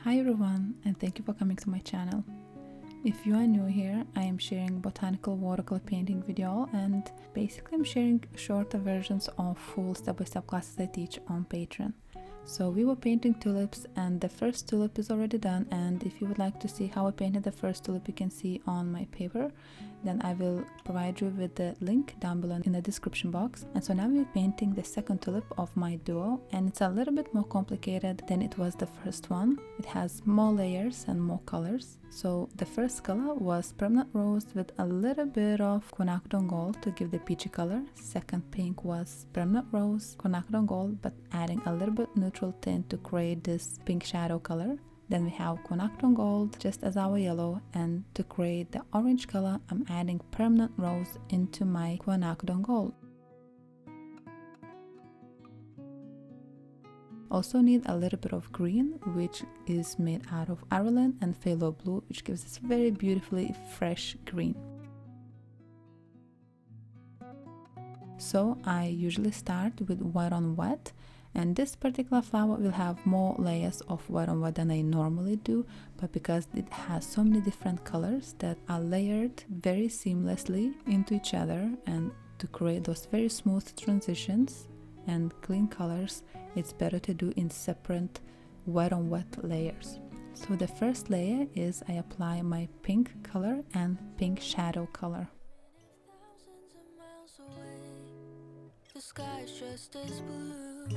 Hi everyone, and thank you for coming to my channel. If you are new here, I am sharing botanical watercolor painting video, and basically I'm sharing shorter versions of full step-by-step classes I teach on Patreon. So we were painting tulips and the first tulip is already done, and if you would like to see how I painted the first tulip you can see on my paper, then I will provide you with the link down below in the description box. And so now we're painting the second tulip of my duo, and it's a little bit more complicated than it was the first one. It has more layers and more colors. So the first color was permanent rose with a little bit of quinacridone gold to give the peachy color. Second pink was permanent rose, quinacridone gold, but adding a little bit neutral tint to create this pink shadow color. Then we have quinacridone gold just as our yellow, and to create the orange color I'm adding permanent rose into my quinacridone gold. Also need a little bit of green, which is made out of Artlist and Fallow blue, which gives this very beautifully fresh green. So I usually start with white on wet, and this particular flower will have more layers of white on wet than I normally do, but because it has so many different colors that are layered very seamlessly into each other, and to create those very smooth transitions and clean colors, it's better to do in separate white on wet layers. So the first layer is I apply my pink color and pink shadow color. The sky's just as blue.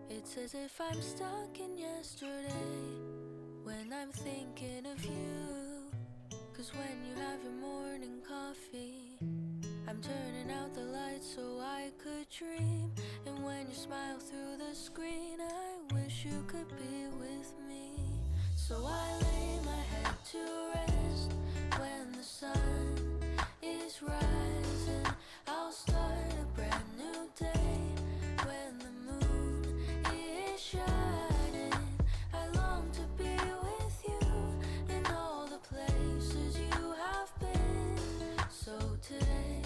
It's as if I'm stuck in yesterday when I'm thinking of you. 'Cause when you have your morning coffee, I'm turning out the lights so I could dream. And when you smile through the screen, I wish you could be with me. So I lay my head to rest when the sun is rising. I'll start a brand new day when the moon is shining. I long to be with you in all the places you have been. So today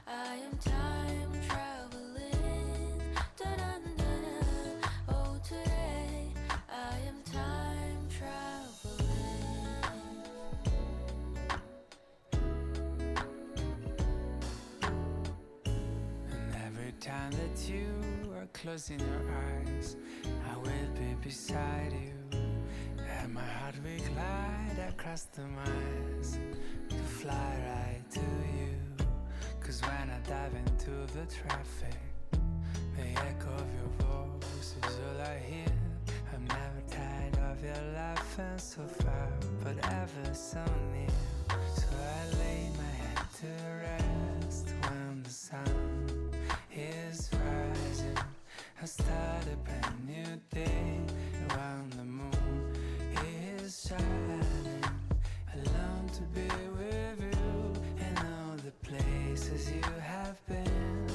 I am time traveling. Da-dun-dun-dun. Oh, today I am time traveling. And every time that you are closing your eyes, I will be beside you, and my heart will glide across the miles to fly right to you. 'Cause when I dive into the traffic, the echo of your voice is all I hear. I'm never tired of your laughing so far, but ever so near. So I lay my head to rest when the sun is rising. I start a brand new day when the moon is shining. I long to be with you in all the places you have been.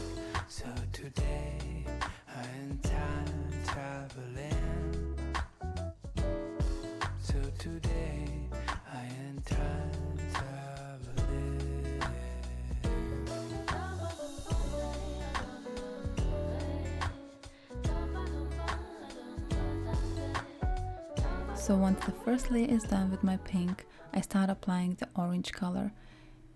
So today I am time traveling. So today I am time traveling. So once the first layer is done with my pink, I start applying the orange color.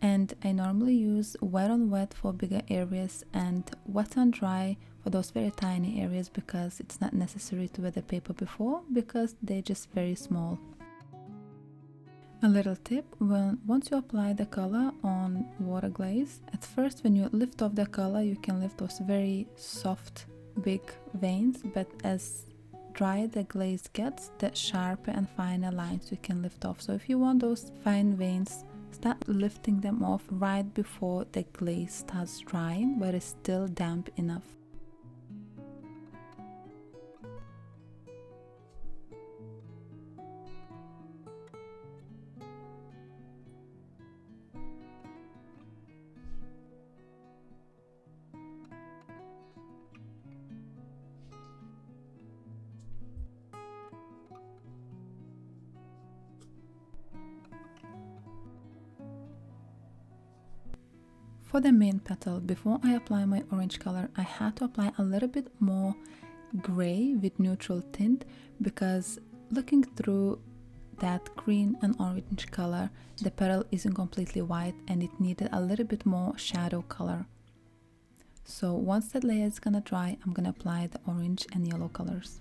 And I normally use wet on wet for bigger areas and wet on dry for those very tiny areas, because it's not necessary to wet the paper before because they're just very small. A little tip: once you apply the color on water glaze, at first when you lift off the color, you can lift those very soft big veins, but as dry the glaze gets, the sharper and finer lines you can lift off. So if you want those fine veins, start lifting them off right before the glaze starts drying, but it's still damp enough. For the main petal, before I apply my orange color, I had to apply a little bit more gray with neutral tint, because looking through that green and orange color, the petal isn't completely white and it needed a little bit more shadow color. So once that layer is gonna dry, I'm gonna apply the orange and yellow colors.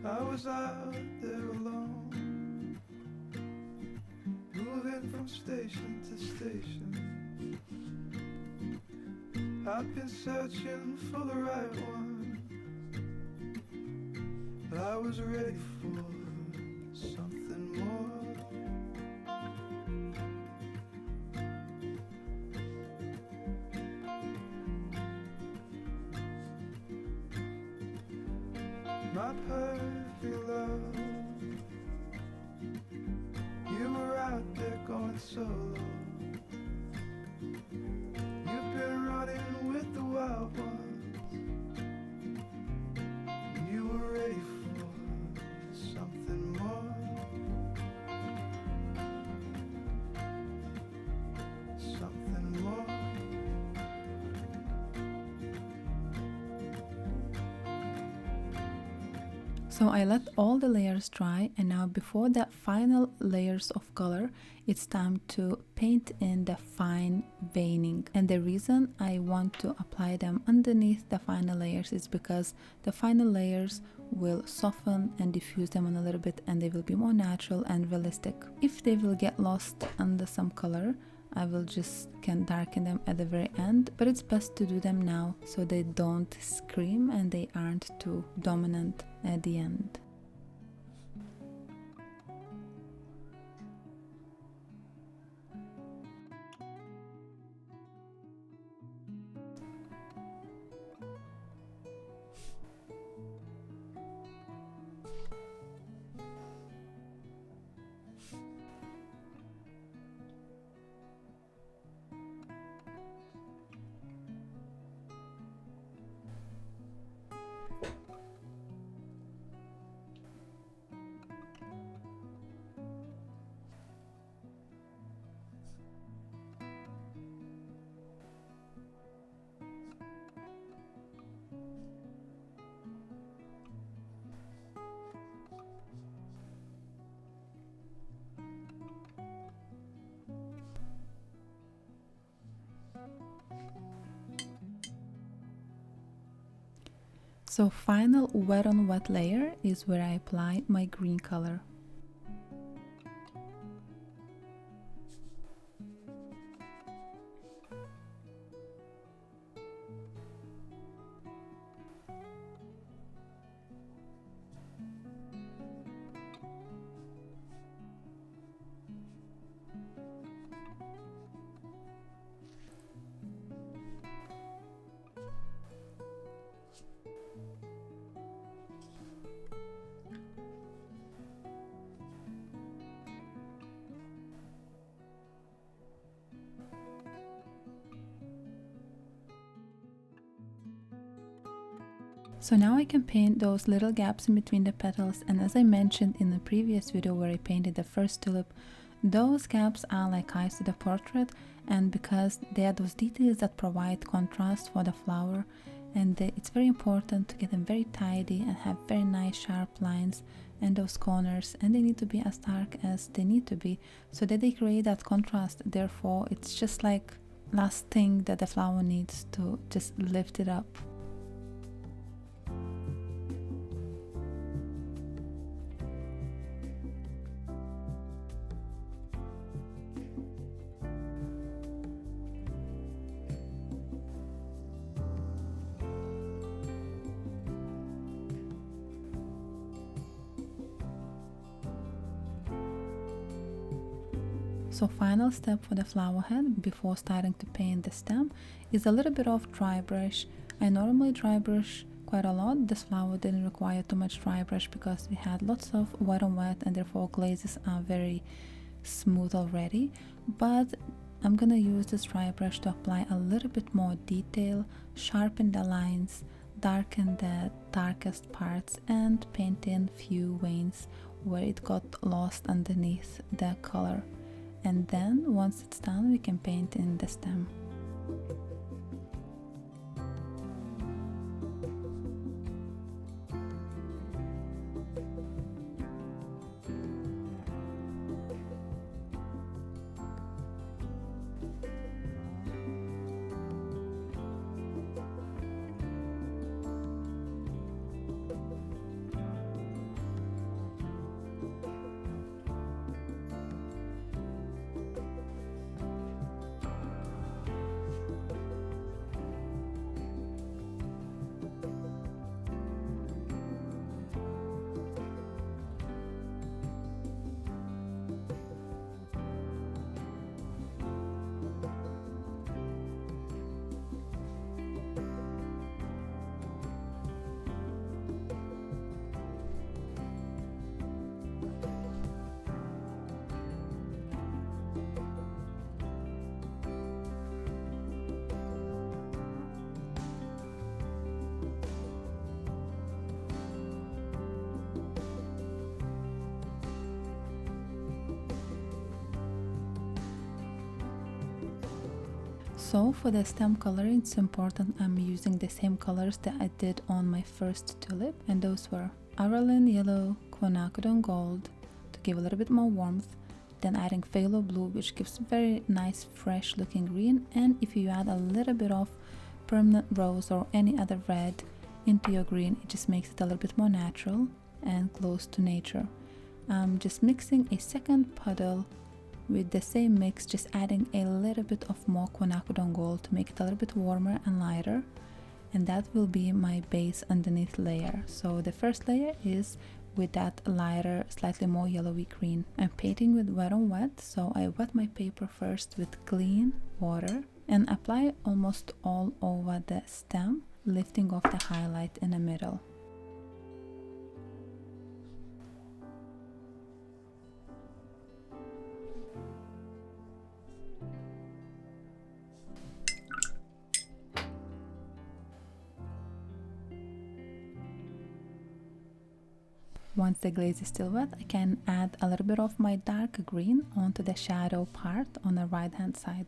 I was out there alone, moving from station to station. I've been searching for the right one, but I was ready for something more. My perfect love, you were out there going solo. You've been running with the wild ones, and you were ready for something more. Something more. So I let all the layers dry, and now before the final layers of color, it's time to paint in the fine veining. And the reason I want to apply them underneath the final layers is because the final layers will soften and diffuse them on a little bit, and they will be more natural and realistic. If they will get lost under some color, I will just can darken them at the very end, but it's best to do them now so they don't scream and they aren't too dominant at the end. So final wet on wet layer is where I apply my green color. So now I can paint those little gaps in between the petals, and as I mentioned in the previous video where I painted the first tulip, those gaps are like eyes to the portrait, and because they are those details that provide contrast for the flower, and it's very important to get them very tidy and have very nice sharp lines and those corners, and they need to be as dark as they need to be so that they create that contrast. Therefore it's just like last thing that the flower needs to just lift it up. So final step for the flower head before starting to paint the stem is a little bit of dry brush. I normally dry brush quite a lot. This flower didn't require too much dry brush because we had lots of wet on wet and therefore glazes are very smooth already. But I'm gonna use this dry brush to apply a little bit more detail, sharpen the lines, darken the darkest parts and paint in few veins where it got lost underneath the color. And then once it's done, we can paint in the stem. So for the stem color, it's important I'm using the same colors that I did on my first tulip, and those were Arlene Yellow, Quinacridone Gold to give a little bit more warmth, then adding Fallow Blue, which gives very nice fresh looking green, and if you add a little bit of Permanent Rose or any other red into your green, it just makes it a little bit more natural and close to nature. I'm just mixing a second puddle with the same mix, just adding a little bit of more Quinacridone Gold to make it a little bit warmer and lighter, and that will be my base underneath layer. So the first layer is with that lighter, slightly more yellowy green. I'm painting with wet on wet, so I wet my paper first with clean water and apply almost all over the stem, lifting off the highlight in the middle. Once the glaze is still wet, I can add a little bit of my dark green onto the shadow part on the right hand side.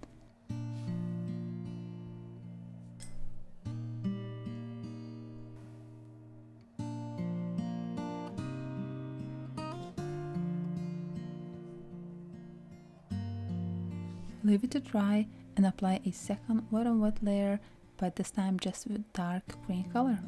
Leave it to dry and apply a second wet on wet layer, but this time just with dark green color.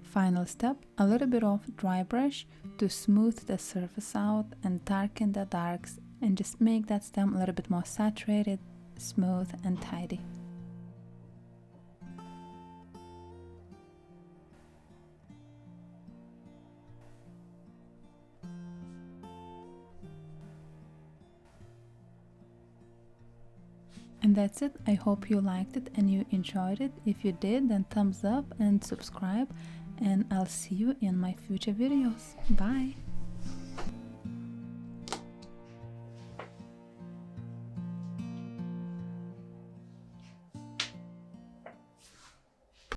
Final step, a little bit of dry brush to smooth the surface out and darken the darks, and just make that stem a little bit more saturated, smooth and tidy. And that's it. I hope you liked it and you enjoyed it. If you did, then thumbs up and subscribe, and I'll see you in my future videos. Bye!